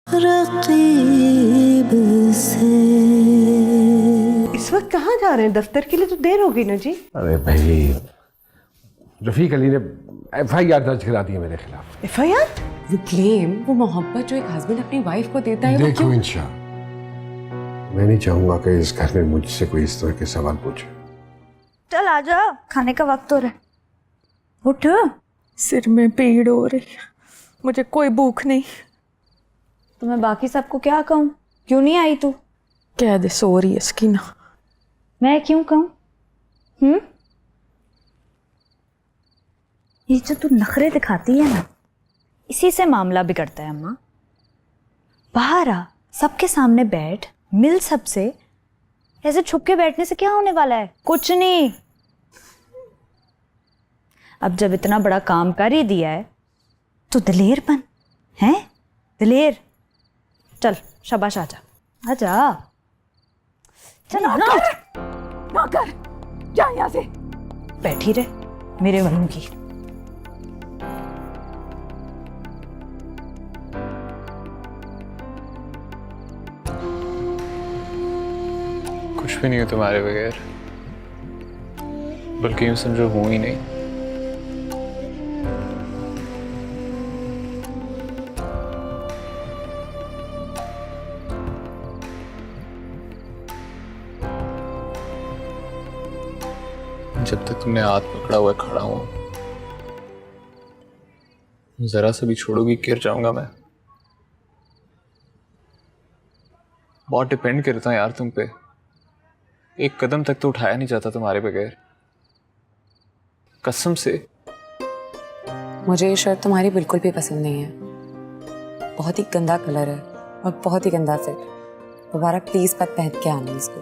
रकीब से। इस वक्त कहाँ जा रहे हैं? दफ्तर के लिए तो देर हो गई ना जी। अरे भाई, रफीक अली ने FIR दर्ज करा दी है मेरे खिलाफ। FIR? वो क्लेम, वो मोहब्बत जो एक हस्बैंड अपनी वाइफ को देता है, वो देखो क्यों? इंशा, मैं नहीं चाहूंगा कि इस घर में मुझसे कोई इस तरह के सवाल पूछे। चल आजा, खाने का वक्त हो रहा है। उठ। सिर में पीड़ हो रही है, मुझे कोई भूख नहीं। तो मैं बाकी सबको क्या कहूँ? क्यों नहीं आई तू? कह दे सो रही है सकीना। मैं क्यों कहूँ? ये जो तू नखरे दिखाती है ना, इसी से मामला बिगड़ता है अम्मा। बाहर आ, सबके सामने बैठ, मिल सबसे। ऐसे छुप के बैठने से क्या होने वाला है? कुछ नहीं। अब जब इतना बड़ा काम कर ही दिया है तो दिलेर बन। हैं? दिलेर। चल शाबाश, आजा आजा। चल ना कर, जा यहाँ से। बैठी रहे मेरे वनों की। कुछ भी नहीं हो तुम्हारे बगैर, बल्कि यूं समझो हूं ही नहीं। जब तक तुमने हाथ पकड़ा हुआ खड़ा हूं, जरा सा भी छोड़ोगी गिर जाऊंगा मैं। बहुत डिपेंड करता हूं यार तुम पे। एक कदम तक तो उठाया नहीं जाता तुम्हारे बगैर, कसम से। मुझे ये शर्ट तुम्हारी बिल्कुल भी पसंद नहीं है। बहुत ही गंदा कलर है और बहुत ही गंदा फिट। दोबारा प्लीज मत पहन के आना इसको।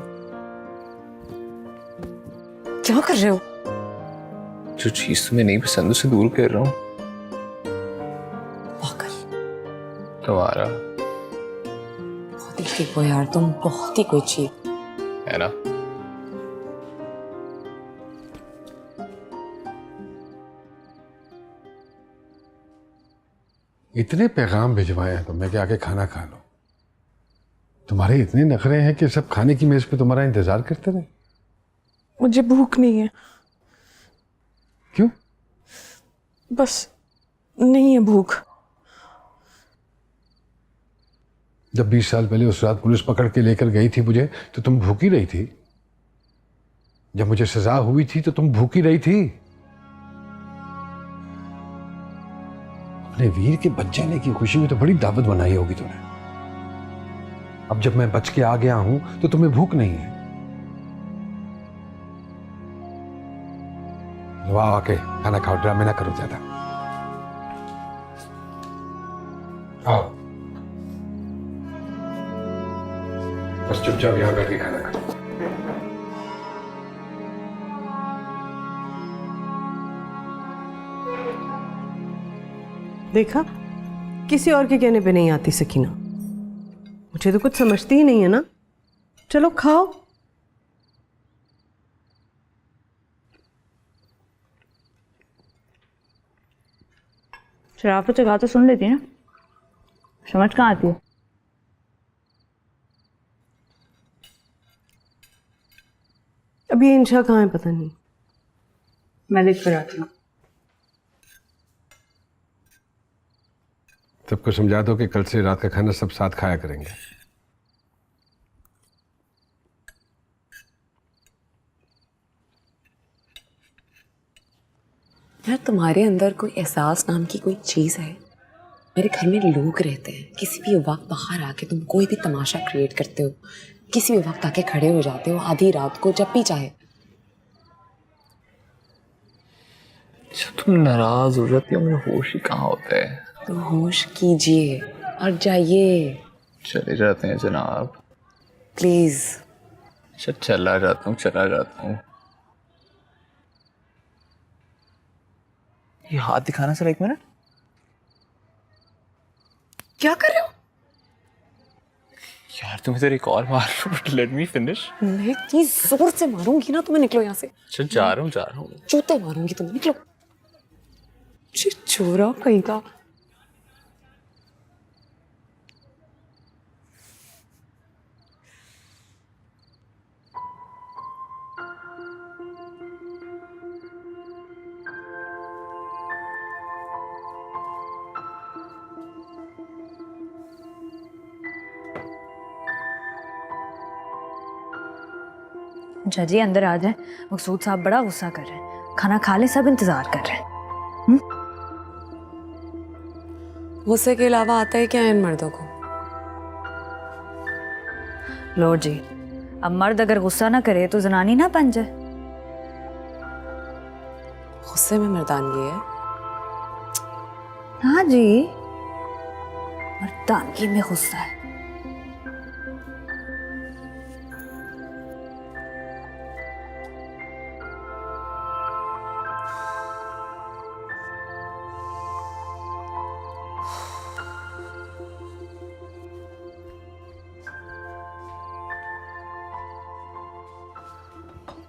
क्या कर रहे हो? जो चीज तुम्हें नहीं पसंद उसे दूर कर रहा हूं। पागल। तुम्हारा बहुत ही ठीक हो यार तुम, बहुत ही कोई चीज है ना। इतने पैगाम भिजवाए हैं तो मैं क्या आके खाना खा लूं? तुम्हारे इतने नखरे हैं कि सब खाने की मेज पे तुम्हारा इंतजार करते रहे। मुझे भूख नहीं है। क्यों? बस नहीं है भूख। जब 20 साल पहले उस रात पुलिस पकड़ के लेकर गई थी मुझे, तो तुम भूखी रही थी। जब मुझे सजा हुई थी तो तुम भूखी रही थी। अपने वीर के बच जाने की खुशी में तो बड़ी दावत बनाई होगी तूने। अब जब मैं बच के आ गया हूं तो तुम्हें भूख नहीं है। लो आके खाना खाओ, ड्रामे ना करो ज्यादा। आओ, बस चुपचाप यहां बैठ के खाना खाओ। देखा, किसी और के कहने पे नहीं आती सकीना। मुझे तो कुछ समझती ही नहीं है ना। चलो खाओ। शराफत से कहा तो सुन लेती ना, समझ कहाँ आती है? अभी इंशा कहाँ है पता नहीं। मैं देख कर आती हूँ। सबको समझा दो कि कल से रात का खाना सब साथ खाया करेंगे। यार तुम्हारे अंदर कोई एहसास नाम की कोई चीज है। मेरे घर में लोग रहते हैं, किसी भी वक्त बाहर आके तुम कोई भी तमाशा क्रिएट करते हो, किसी भी वक्त आके खड़े हो जाते हो आधी रात को, जब भी चाहे। जब तुम नाराज हो जाती हो मेरा होश ही कहाँ होता है। तो होश कीजिए और जाइए। चले जाते हैं जनाब। प्लीज। अच्छा चला जाता हूँ, चला जाता हूँ। ये हाथ दिखाना सर, एक मिनट। क्या कर रहे हो? यार तुम इधर एक और मार लो, बट लेट मी फिनिश। मैं इतनी जोर से मारूंगी ना तुम्हें, निकलो यहाँ से। अच्छा जा रहा हूँ। जूते मारूंगी तुम्हें, निकलो। चोरा कहीं का। जजी अंदर आ जाए। मकसूद साहब बड़ा गुस्सा कर रहे हैं, खाना खा ले, सब इंतजार कर रहे हैं। गुस्से के अलावा आता है क्या इन मर्दों को? लो जी, अब मर्द अगर गुस्सा ना करे तो जनानी ना बन जाए। गुस्से में मर्दानगी है? हाँ जी, मर्दानगी में गुस्सा है।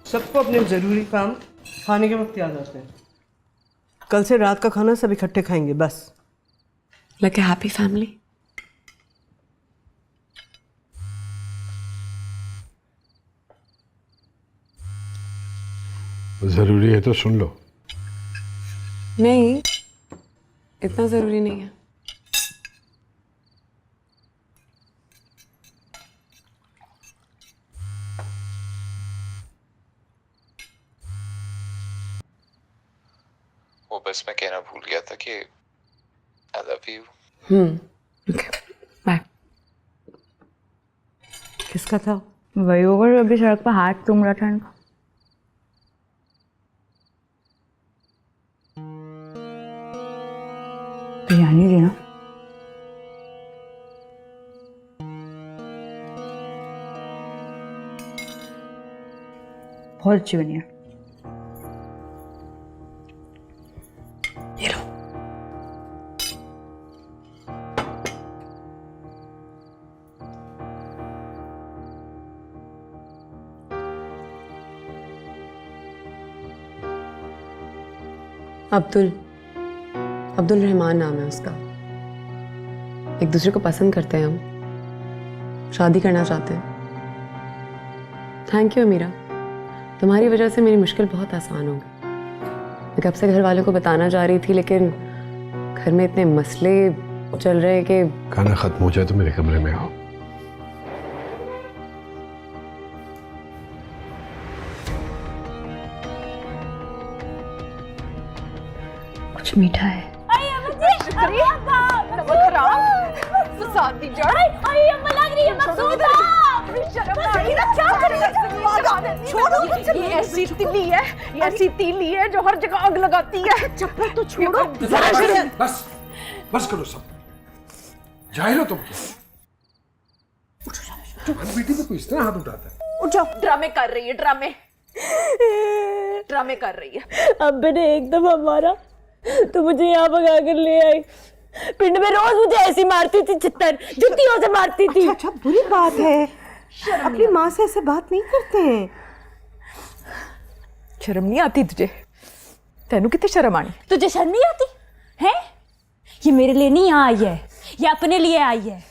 सबको अपने ज़रूरी काम खाने के वक्त याद आते हैं। कल से रात का खाना सब इकट्ठे खाएंगे बस। Like a happy family. ज़रूरी है तो सुन लो। नहीं, इतना ज़रूरी नहीं है। वो बस मैं कहना भूल गया था कि I love you. Okay, bye. किसका था? वही होगा जो अभी सड़क पर हाथ चूम रहा था इनका। बिरयानी दी ना, बहुत अच्छी बनी है। ये लो। अब्दुल रहमान नाम है उसका। एक दूसरे को पसंद करते हैं हम, शादी करना चाहते हैं। थैंक यू अमीरा, तुम्हारी वजह से मेरी मुश्किल बहुत आसान हो गई। मैं कब से घर वालों को बताना चाह रही थी, लेकिन घर में इतने मसले चल रहे हैं कि खाना खत्म हो जाए तो मेरे कमरे में आओ। कुछ मीठा है। ऐसी तीली है जो हर जगह आग लगाती है। चप्पल तो छोड़ो। बस बस करो सब, जाहिल हो तुम। तुम्हारी बेटी पे कोई इस तरह हाथ उठाता है? उठ जाओ। ड्रामे कर रही है, ड्रामे कर रही है। अब्बे ने एक दफा मारा तो मुझे यहाँ भगा कर ले आई। पिंड में रोज मुझे ऐसी मारती थी, छित्तर जुतियों से मारती थी। अच्छा बुरी बात है, अपनी माँ से ऐसे बात नहीं करते हैं। शर्म नहीं आती तुझे? तेनू कितनी शर्म आनी? तुझे शर्म नहीं आती है? ये मेरे लिए नहीं यहाँ आई है, ये अपने लिए आई है।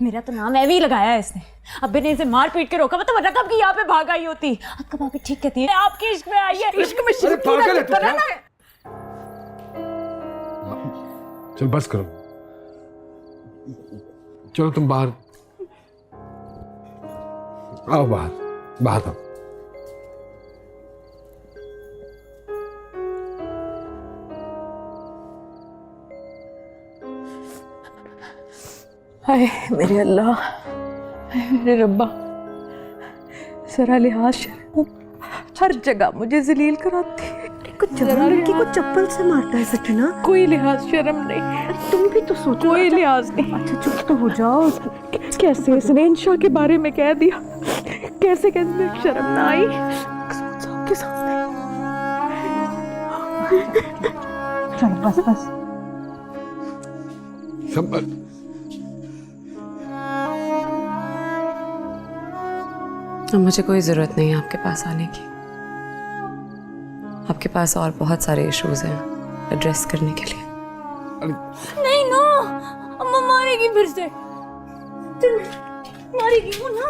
मेरा तो नाम ऐवी लगाया है इसने। अब्बे ने इसे मार पीट के रोका, मतलब वरना कब की यहाँ पे भाग आई होती। आपका भाभी ठीक कहती है, आपके इश्क में आई है। इश्क में शिरक पागल है तू क्या? चल बस करो, चलो तुम बाहर आओ, बाहर आओ। हाय मेरे अल्लाह, हाय मेरे रब्बा, जरा लिहाज शर्म, हर जगह मुझे जलील कराती है। कुछ जवान लड़की को चप्पल से मारता है सचिना। कोई लिहाज शर्म नहीं। तुम भी तो सोचो। कोई लिहाज नहीं। अच्छा चुप तो हो जाओ। कैसे इसने इंशा के बारे में कह दिया? कैसे कहने शर्म ना आई के सामने? चलो बस सब अब मुझे कोई ज़रूरत नहीं है आपके पास आने की। आपके पास और बहुत सारे इश्यूज हैं एड्रेस करने के लिए। नहीं नो, अम्मा मारेगी फिर से। मारेगी वो ना।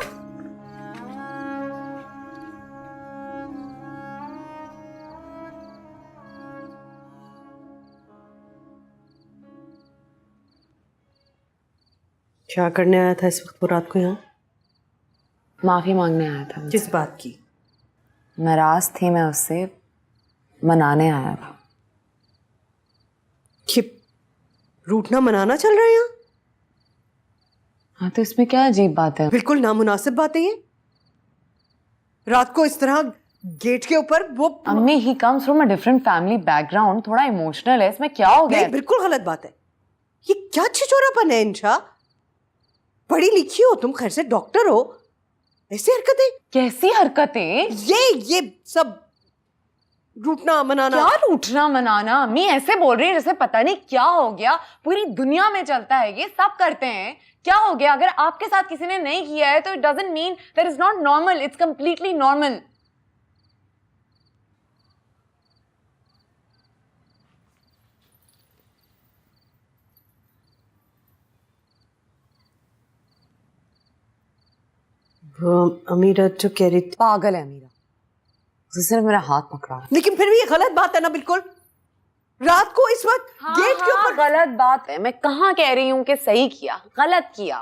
क्या करने आया था इस वक्त वो रात को यहाँ? माफ़ी मांगने आया था मुझसे। किस बात की? नाराज थी मैं उससे, मनाने आया था। ये रूठना मनाना चल रहा है यहाँ? हाँ तो इसमें क्या अजीब बात है? बिल्कुल नामुनासिब बात है ये। रात को इस तरह गेट के ऊपर वो अम्मी, he comes from a different family background, थोड़ा इमोशनल है, इसमें क्या हो गया? नहीं, बिल्कुल गलत बात है ये। क्या छिछोरापन है इंशा? पढ़ी लिखी हो तुम, खैर से डॉक्टर हो, ऐसी हरकतें? कैसी हरकतें? ये सब रूठना मनाना। क्या रूठना मनाना? अम्मी ऐसे बोल रही है जैसे पता नहीं क्या हो गया, पूरी दुनिया में चलता है ये, सब करते हैं। क्या हो गया? अगर आपके साथ किसी ने नहीं किया है तो it doesn't mean that is not normal, it's completely normal. वो अमीरा जो कह रही थी, पागल है अमीरा, उसने सिर्फ मेरा हाथ पकड़ा। लेकिन फिर भी ये गलत बात है ना बिल्कुल। रात को इस वक्त गेट के ऊपर। गलत बात है, मैं कहाँ कह रही हूँ कि सही किया, गलत किया।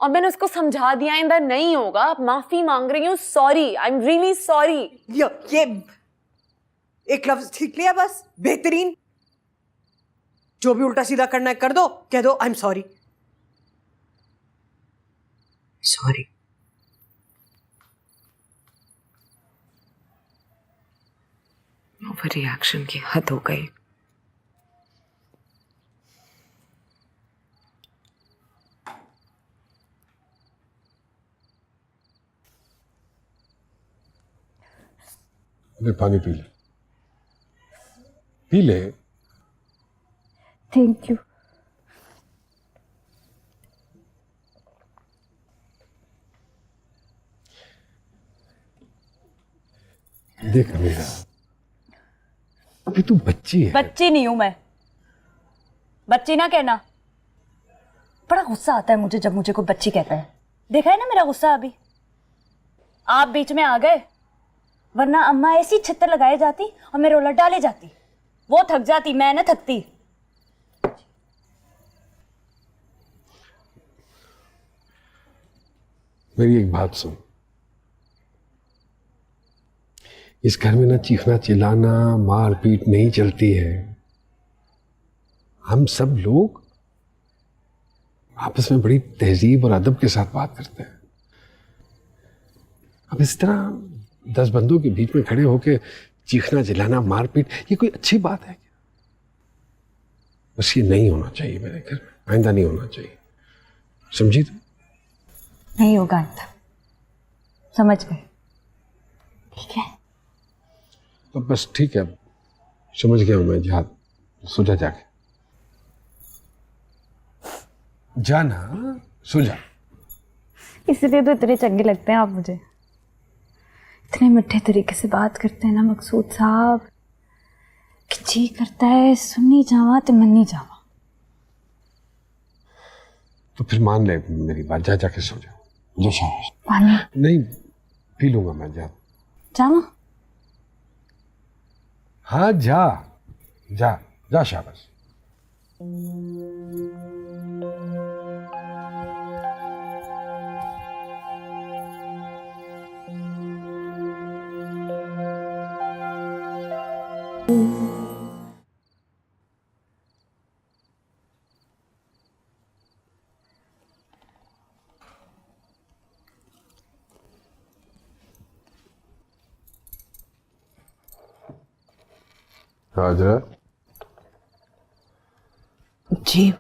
और मैंने उसको समझा दिया आइंदा नहीं होगा, अब माफी मांग रही हूँ, sorry, I am really sorry. ये एक लफ्ज सीख लिया बस, बेहतरीन। जो भी उल्टा सीधा करना है कर दो, कह दो I am sorry. Sorry. Over reaction की हद हो गई। अरे पानी पी ले, पी ले। Thank you. देख अमीरा, अभी तू बच्ची है। बच्ची नहीं हूं मैं, बच्ची ना कहना। बड़ा गुस्सा आता है मुझे जब मुझे कोई बच्ची कहता है। देखा है ना मेरा गुस्सा अभी? आप बीच में आ गए, वरना अम्मा ऐसी छित्तर लगाए जाती और मेरे उलट डाले जाती। वो थक जाती, मैं ना थकती। मेरी एक बात सुन, इस घर में ना चीखना चिल्लाना मारपीट नहीं चलती है। हम सब लोग आपस में बड़ी तहजीब और अदब के साथ बात करते हैं। अब इस तरह 10 बंदों के बीच में खड़े होकर चीखना चिल्लाना मारपीट, ये कोई अच्छी बात है क्या? बस ये नहीं होना चाहिए मेरे घर में, आइंदा नहीं होना चाहिए, समझी तुम? नहीं होगा आइंदा, समझ गए? ठीक है, तो बस ठीक है, समझ गया हूं मैं। जहाद, सो जा, जाके जाना, सो जा। इसलिए तो इतने चंगे लगते हैं आप मुझे। इतने मीठे तरीके से बात करते हैं ना मकसूद साहब कि जी करता है सुननी जावा तो मन्नी जावा। तो फिर मान ले मेरी बात, जा जाके सो जा। जो शाबाश। पानी नहीं पी लूंगा मैं, जा। जावा। हाँ जा जा जा, शाबाश। हाजरा, जी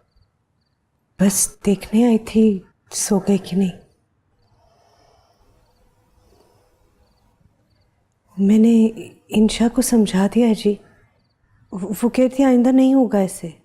बस देखने आई थी सो गए कि नहीं। मैंने इंशा को समझा दिया है जी, वो कहती आइंदा नहीं होगा ऐसे।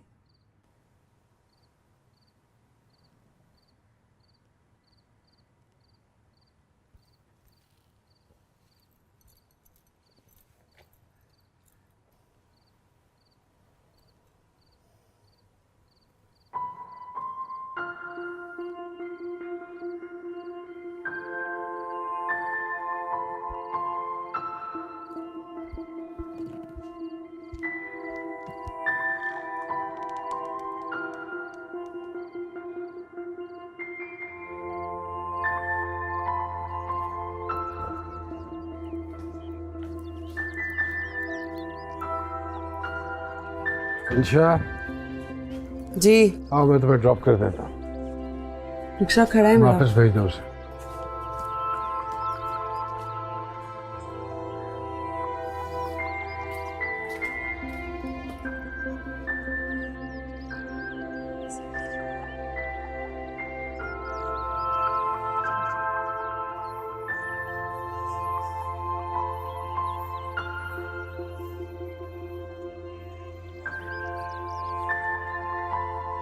इंशा, जी आओ मैं तुम्हें ड्रॉप कर देता हूँ। रिक्शा खड़ा है मेरा। वापस भेज दो उसे।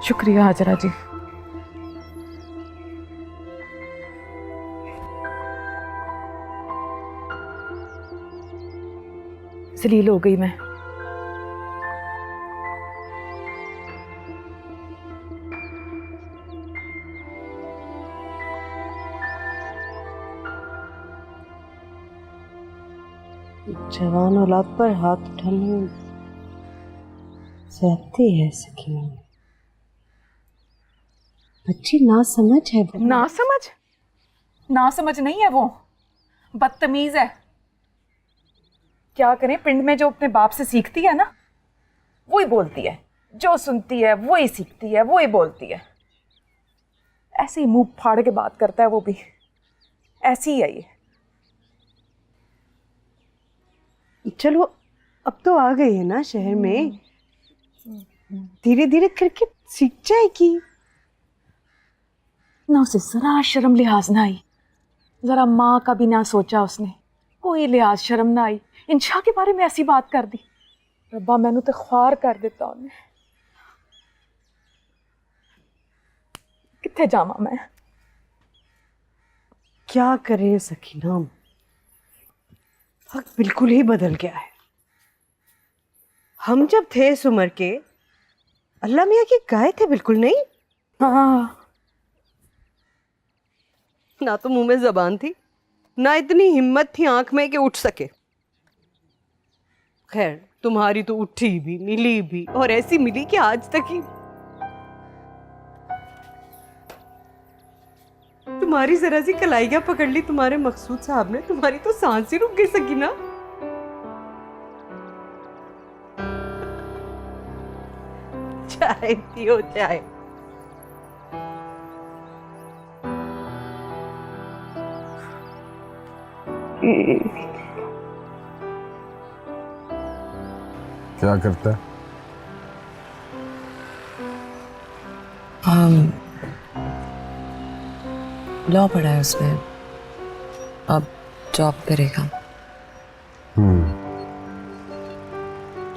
शुक्रिया हाजरा जी। जलील हो गई मैं। जवान औलाद पर हाथ उठाने ज्यादती है सकीना। बच्ची ना समझ है वो। ना समझ? ना समझ नहीं है वो, बदतमीज है। क्या करें, पिंड में जो अपने बाप से सीखती है ना वही बोलती है, जो सुनती है वही सीखती है, वही बोलती है। ऐसे ही मुंह फाड़ के बात करता है वो भी, ऐसी ही है ये। चलो अब तो आ गई है ना शहर में, धीरे धीरे करके सीख जाएगी। ना उसे जरा शर्म लिहाज ना आई, जरा माँ का भी ना सोचा उसने, कोई लिहाज शर्म ना आई। इंशा के बारे में ऐसी बात कर दी। रब्बा मैनू तो ख्वार कर देता उन्हें। कित्थे जावा मैं? क्या करे सकीना, वक्त बिल्कुल ही बदल गया है। हम जब थे इस उम्र के, अल्लाह मियाँ की गाय थे बिल्कुल नहीं। हाँ, ना तो मुंह में जबान थी, ना इतनी हिम्मत थी आंख में कि उठ सके। खैर तुम्हारी तो उठी भी, मिली भी, और ऐसी मिली कि आज तक ही। तुम्हारी जरा सी कलाइयां पकड़ ली तुम्हारे मकसूद साहब ने, तुम्हारी तो सांस ही रुक गई सकीना। चाय पियो चाय। क्या करता है? लॉ पढ़ा है उसने, अब जॉब करेगा।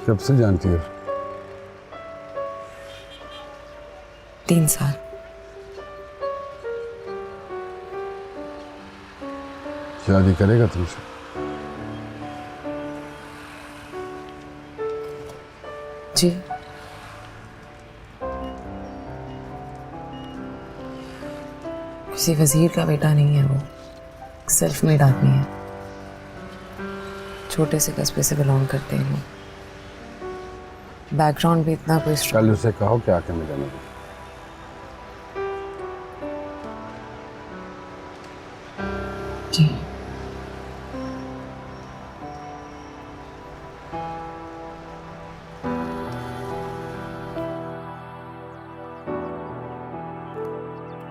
कब से जानती हो? 3 साल। शादी करेगा तुमसे? जी। किसी वजीर का बेटा नहीं है वो, सेल्फ मेड आदमी है। छोटे से कस्बे से बिलोंग करते हैं वो, बैकग्राउंड भी इतना कोई कल उसे कहो कि आके मिले मुझे। जी।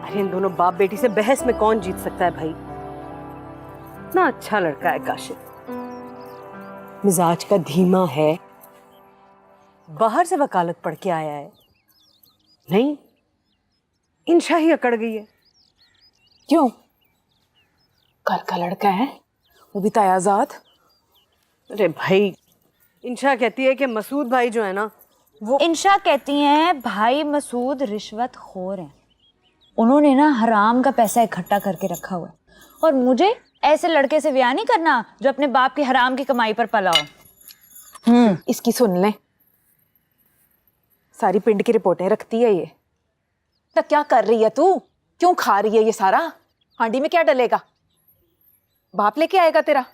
अरे इन दोनों बाप बेटी से बहस में कौन जीत सकता है भाई। इतना अच्छा लड़का है काशिफ, मिजाज का धीमा है, बाहर से वकालत पढ़ के आया है। नहीं, इंशा ही अकड़ गई है। क्यों? घर का लड़का है, वो भी तायाजाद। अरे भाई, इंशा कहती है कि मसूद भाई जो है ना वो। इंशा कहती हैं भाई मसूद रिश्वत खोर हैं, उन्होंने ना हराम का पैसा इकट्ठा करके रखा हुआ है, और मुझे ऐसे लड़के से ब्याह नहीं करना जो अपने बाप की हराम की कमाई पर पला हो। इसकी सुन ले, सारी पिंड की रिपोर्टें रखती है ये। तो क्या कर रही है तू? क्यों खा रही है ये सारा? हांडी में क्या डलेगा? बाप लेके आएगा तेरा।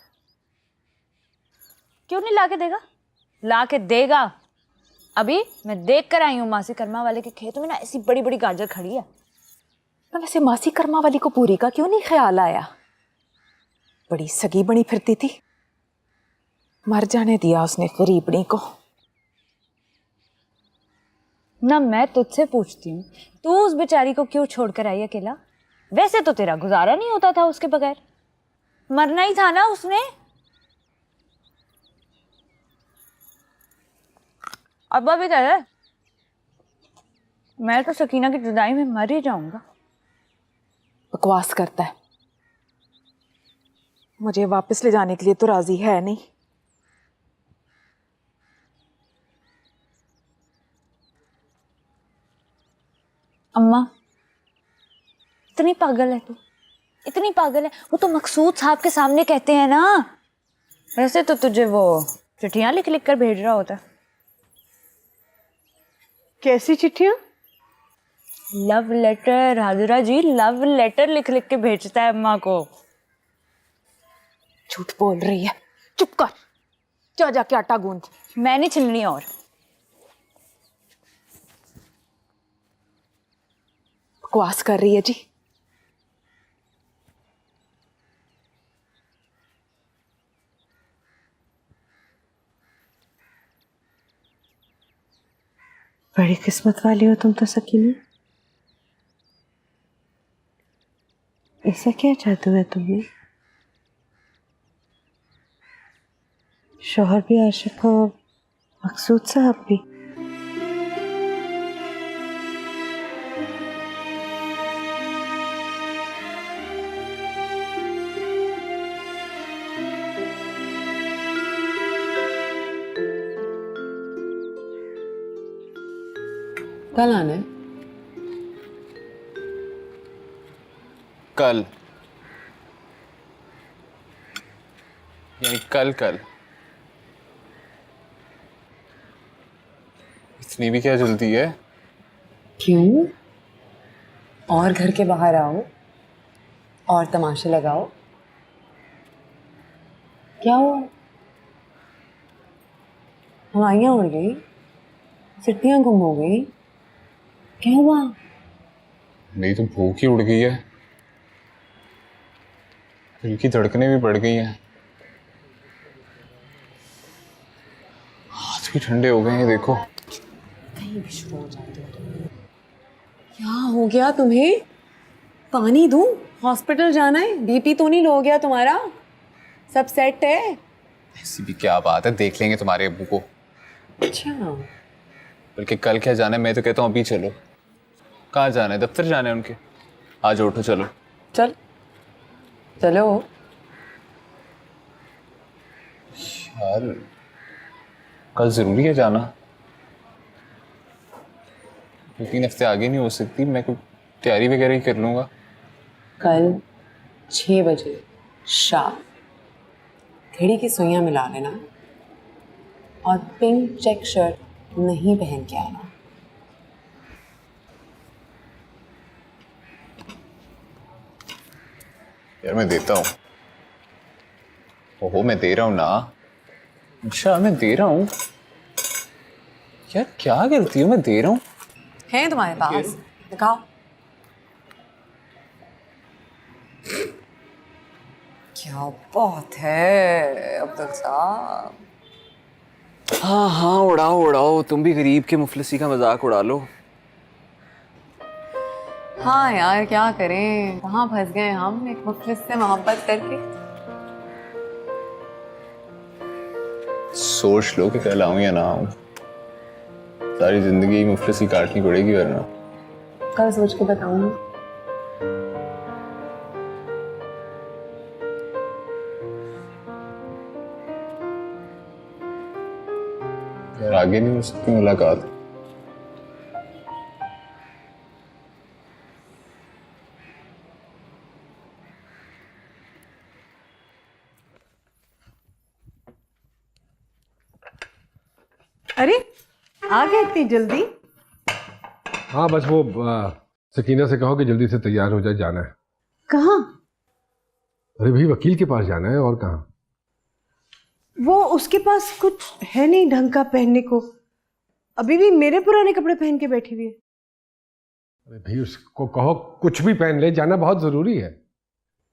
क्यों नहीं लाके देगा? लाके देगा। अभी मैं देख कर आई हूँ मासी कर्मा वाले के खेत में ना ऐसी बड़ी बड़ी गाजर खड़ी है। तो वैसे मासी कर्मा वाली को पूरी का क्यों नहीं ख्याल आया? बड़ी सगी बनी फिरती थी, मर जाने दिया उसने गरीबनी को। ना मैं तुझसे पूछती हूँ, तू उस बेचारी को क्यों छोड़कर आई अकेला? वैसे तो तेरा गुजारा नहीं होता था उसके बगैर, मरना ही था ना उसने। अब्बा भी कह रहे, मैं तो सकीना की जुदाई में मर ही जाऊंगा। बकवास करता है, मुझे वापस ले जाने के लिए तो राजी है नहीं। अम्मा, इतनी पागल है तू, इतनी पागल है। वो तो मकसूद साहब के सामने कहते हैं ना। वैसे तो तुझे वो चिट्ठियां लिख लिख कर भेज रहा होता है। कैसी चिट्ठियां? लव लेटर हाजिरा जी, लव लेटर लिख लिख के भेजता है अम्मा को। झूठ बोल रही है, चुप कर, जा जाके आटा गूंद। मैं नहीं छिलनी और। बकवास कर रही है जी। बड़ी किस्मत वाली हो तुम तो सकीना। ऐसा क्या जादू है तुम्हें? शौहर भी आशिक हो, मकसूद साहब भी। कल आना है? कल यानी कल कल? इतनी भी क्या जल्दी है? क्यों? और घर के बाहर आओ और तमाशे लगाओ। क्या हुआ? हवाइयाँ उड़ गई, चिट्ठियाँ गुम हो गई, क्या हुआ? मेरी तो भूख ही उड़ गई है, दिल की धड़कनें भी बढ़ गई हैं, हाथ भी ठंडे हो गए हैं। देखो कहीं भी शुरू हो जाते हो तुम। क्या हो गया तुम्हें? पानी दूं? हॉस्पिटल जाना है? बीपी तो नहीं लो हो गया तुम्हारा? सब सेट है? ऐसी भी क्या बात है, देख लेंगे तुम्हारे अब्बू को। अच्छा, बल्कि कल क्या जाना है, मैं तो कहता हूँ अभी चलो। कहाँ जाना है? दफ्तर जाना है उनके। आज उठो चलो। चल चलो। यार कल जरूरी है जाना, 2-3 हफ्ते आगे नहीं हो सकती? मैं कोई तैयारी वगैरह ही कर लूँगा। कल 6 बजे शाम घड़ी की सुइयां मिला लेना और पिंक चेक शर्ट नहीं पहन के आना। यार मैं देता हूँ। ओहो मैं दे रहा हूँ ना। अच्छा मैं दे रहा हूँ। यार क्या करती हो, मैं दे रहा हूँ। है तुम्हारे पास? दिखाओ। क्या बात है अब्दुल साहब। हाँ हाँ उड़ाओ उड़ाओ, तुम भी गरीब के मुफलिसी का मजाक उड़ा लो। हाँ यार क्या करें, कहाँ फंस गए हम एक मुफलिस से मोहब्बत करके। सोच लो कि कल आऊं या ना आऊं, सारी जिंदगी मुफलिसी काटनी पड़ेगी वरना। कल सोच के बताऊंगी। यार आगे नहीं हो सकती मुलाकात? अरे आ गए इतनी जल्दी? हाँ बस वो सकीना से कहो कि जल्दी से तैयार हो जाए, जाना है। कहाँ? अरे भाई वकील के पास जाना है, और कहाँ। वो उसके पास कुछ है नहीं ढंग का पहनने को, अभी भी मेरे पुराने कपड़े पहन के बैठी हुई है। अरे भाई उसको कहो कुछ भी पहन ले, जाना बहुत जरूरी है।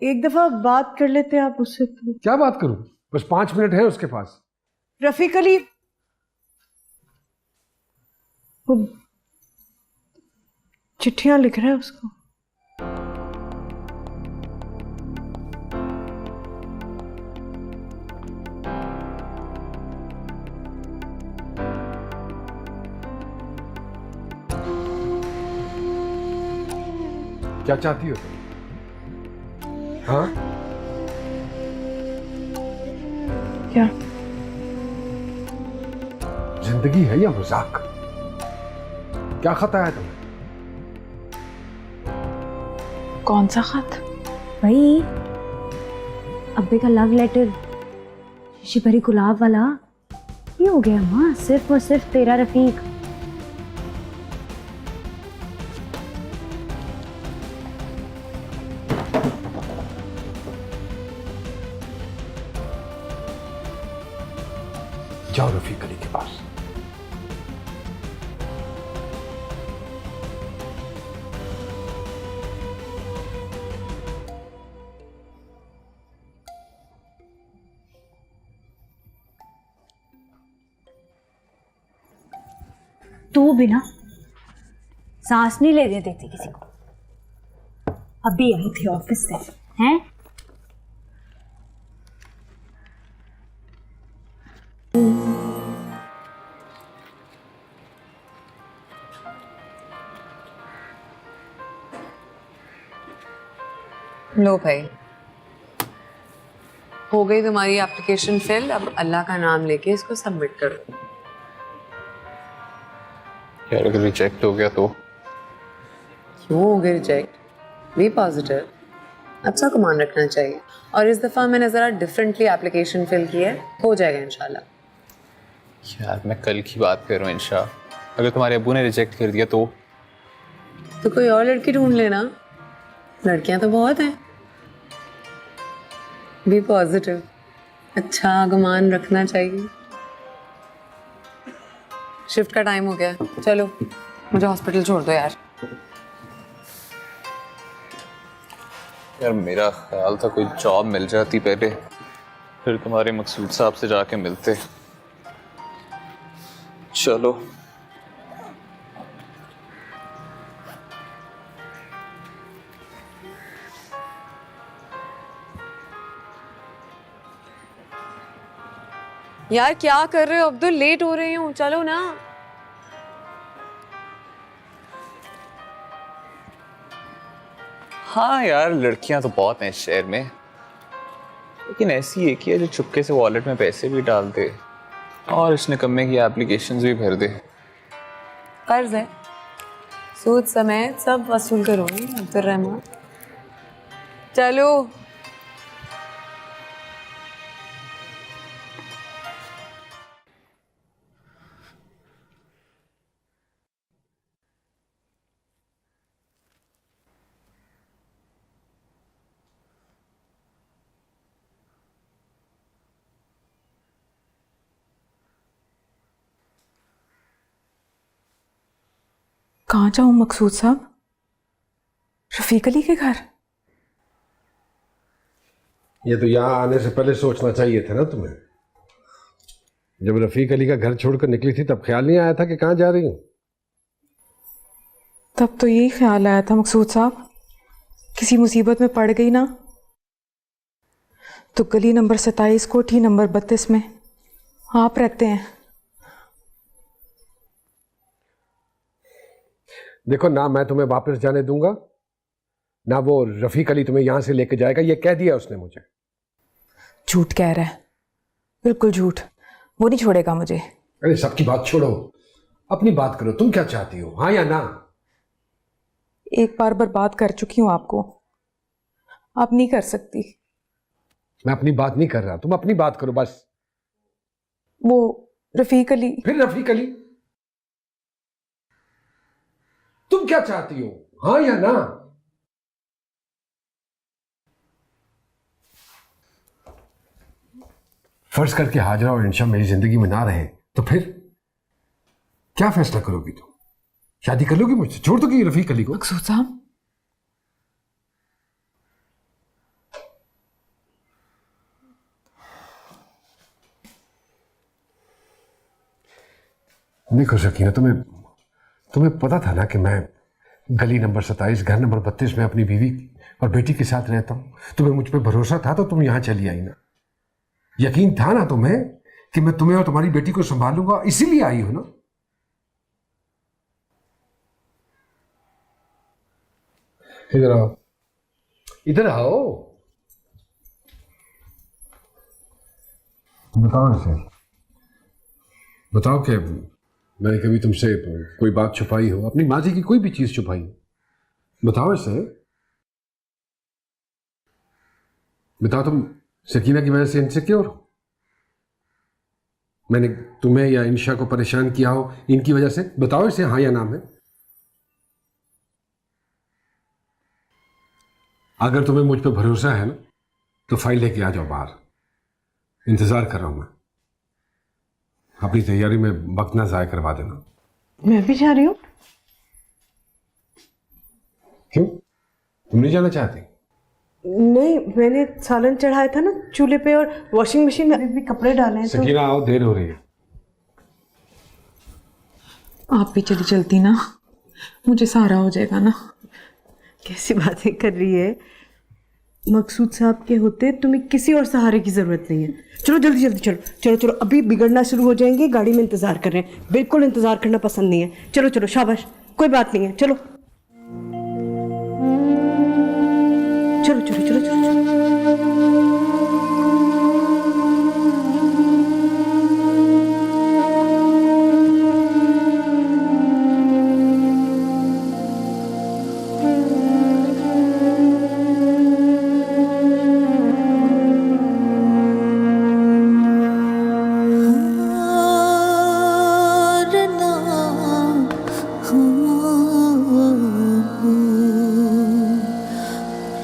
एक दफा बात कर लेते हैं आप उससे तो। क्या बात करूं, बस 5 मिनट है उसके पास। रफीक अली, वो चिट्ठियां लिख रहा है उसको। क्या चाहती हो तुम? हाँ, क्या? जिंदगी है या मजाक? क्या खत आया तुम्हें? कौन सा खत? भाई अब्बे का लव लेटर, शीशी भरी गुलाब वाला। ये हो गया अम्मा, सिर्फ और सिर्फ तेरा रफीक। जाओ रफीक अली के पास। तू बिना सांस नहीं लेने देती किसी को। अभी आई थी ऑफिस से, हैं? लो भाई, हो गई तुम्हारी एप्लीकेशन फिल। अब अल्लाह का नाम लेके इसको सबमिट कर दो। यार अगर रिजेक्ट हो गया तो? क्यों हो गई रिजेक्ट? बी पॉजिटिव, अच्छा गुमान रखना चाहिए। और इस दफ़ा मैंने ज़रा डिफरेंटली एप्लीकेशन फिल की है, हो जाएगा इंशाल्लाह। यार मैं कल की बात कर रहा हूँ इंशा। अगर तुम्हारे अब्बू ने रिजेक्ट कर दिया तो? तो कोई और लड़की ढूंढ लेना, लड़कियां तो बहुत हैं। बी पॉजिटिव, अच्छा गुमान रखना चाहिए। शिफ्ट का टाइम हो गया, चलो मुझे हॉस्पिटल छोड़ दो यार। यार मेरा ख्याल था कोई जॉब मिल जाती पहले, फिर तुम्हारे मकसूद साहब से जाके मिलते। चलो यार क्या कर रहे हो अब्दुल, लेट हो रही हूँ, चलो ना। हाँ यार लड़कियां तो बहुत हैं इस शहर में, लेकिन ऐसी एक ही है जो चुपके से वॉलेट में पैसे भी डाल दे और इस निकम्मे की एप्लीकेशंस भी भर दे। कर्ज है, सूद समेत सब वसूल करोगी अब्दुल रहमान। चलो कहाँ जाऊँ मकसूद साहब? रफीक अली के घर? ये तो यहाँ आने से पहले सोचना चाहिए था ना तुम्हें। जब रफीक अली का घर छोड़कर निकली थी तब ख्याल नहीं आया था कि कहाँ जा रही हूँ? तब तो यही ख्याल आया था मकसूद साहब, किसी मुसीबत में पड़ गई ना तो गली नंबर 27 कोठी नंबर 32 में आप रहते हैं। देखो ना, मैं तुम्हें वापस जाने दूंगा ना वो रफीक अली तुम्हें यहां से लेके जाएगा, ये कह दिया उसने मुझे। झूठ कह रहा है, बिल्कुल झूठ। वो नहीं छोड़ेगा मुझे। अरे सबकी बात छोड़ो, अपनी बात करो। तुम क्या चाहती हो, हाँ या ना? एक बार बर्बाद कर चुकी हूं आपको, अब नहीं कर सकती। मैं अपनी बात नहीं कर रहा, तुम अपनी बात करो बस। वो रफीक अली। फिर रफीक अली? तुम क्या चाहती हो, हाँ या ना? फर्ज करके हाजरा और इंशा मेरी जिंदगी में ना रहे तो फिर क्या फैसला करोगी तुम? शादी कर लोगी मुझसे, छोड़ दोगी रफीक अली को? मकसूद साहब, देखो शकीना, तुम्हें पता था ना कि मैं गली नंबर 27 घर नंबर 32 में अपनी बीवी और बेटी के साथ रहता हूँ। तुम्हें मुझ पर भरोसा था तो तुम यहाँ चली आई ना। यकीन था ना तुम्हें कि मैं तुम्हें और तुम्हारी बेटी को संभालूंगा, इसीलिए आई हो ना। इधर आओ, इधर आओ। बताओ इसे, बताओ कि मैंने कभी तुमसे कोई बात छुपाई हो, अपनी माजी की कोई भी चीज छुपाई हो? बताओ इसे, बताओ तुम सकीना की वजह से इनसिक्योर हो? मैंने तुम्हें या इंशा को परेशान किया हो इनकी वजह से? बताओ इसे, हाँ या नाम है। अगर तुम्हें मुझ पर भरोसा है ना तो फाइल लेके आ जाओ बाहर, इंतजार कर रहा हूं मैं। अपनी तैयारी में वक्त ना जाया करवा देना। मैं भी जा रही हूँ। क्यों, तुम नहीं जाना चाहती? नहीं, मैंने सालन चढ़ाया था ना चूल्हे पे और वॉशिंग मशीन में अभी भी कपड़े डाले हैं। सकीना आओ, देर हो रही है। आप भी चली चलती ना, मुझे सहारा हो जाएगा ना। कैसी बातें कर रही है, मकसूद साहब के होते तुम्हें किसी और सहारे की जरूरत नहीं है। चलो जल्दी जल्दी चलो चलो चलो, अभी बिगड़ना शुरू हो जाएंगे। गाड़ी में इंतजार कर रहे हैं, बिल्कुल इंतजार करना पसंद नहीं है। चलो चलो, शाबाश, कोई बात नहीं है। चलो चलो चलो चलो चलो, चलो।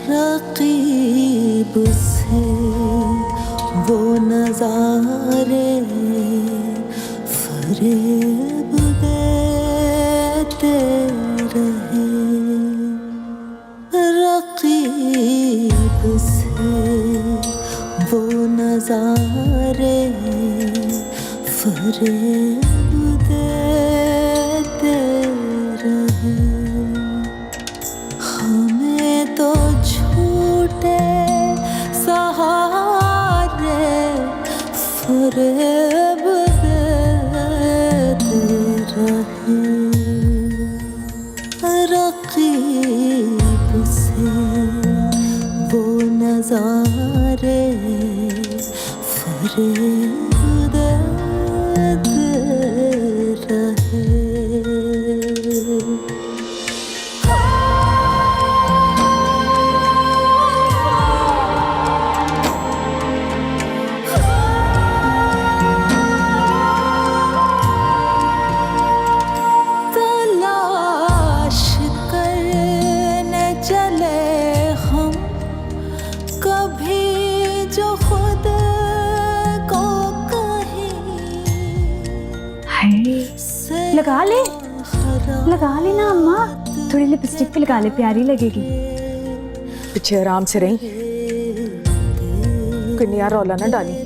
रकीब से वो नजारे फरेब देते रहे, रकीब से वो नजारे फरेब देते रहे। हमें तो झूठे सहारे फरेब देते रहे, रकीब से वो नजारे फरेब देते रहे। लगा ले, लगा लेना अम्मा, थोड़ी लिपस्टिक पे लगा ले, प्यारी लगेगी। पीछे आराम से रही, कन्या रौला ना डाली,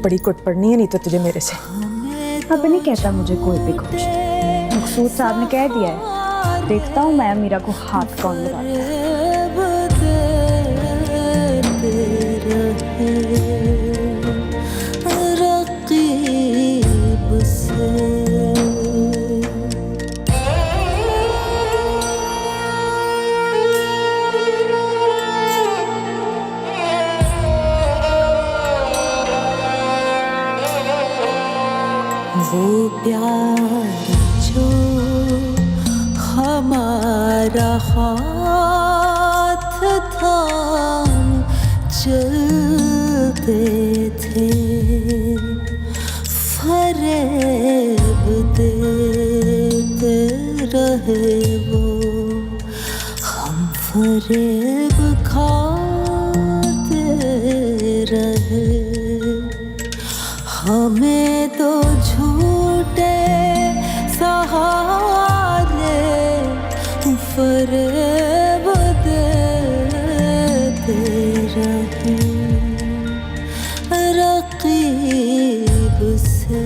बड़ी कुट पड़नी है नहीं तो तुझे मेरे से। अब नहीं कहता मुझे कोई भी कुछ, मकसूद साहब ने कह दिया है। देखता हूँ मैं मीरा को हाथ कौन लगाता है। वो प्यार जो हमारा हाथ थाम चलते थे, फरेब देते रहे वो, हम फरेब खाते रहे। हमें तो झूठे सहारे फरेब देते रहे, रकीब से।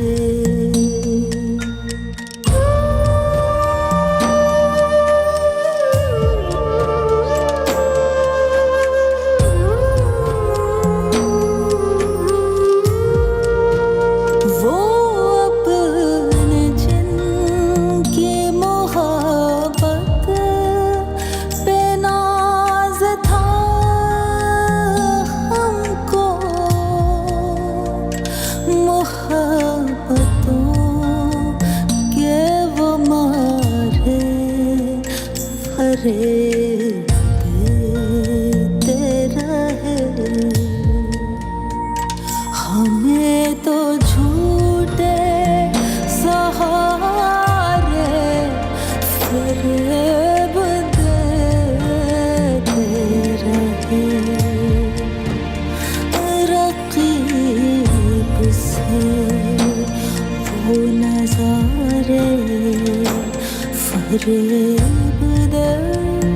रकीब देते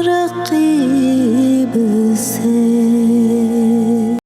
रकीब से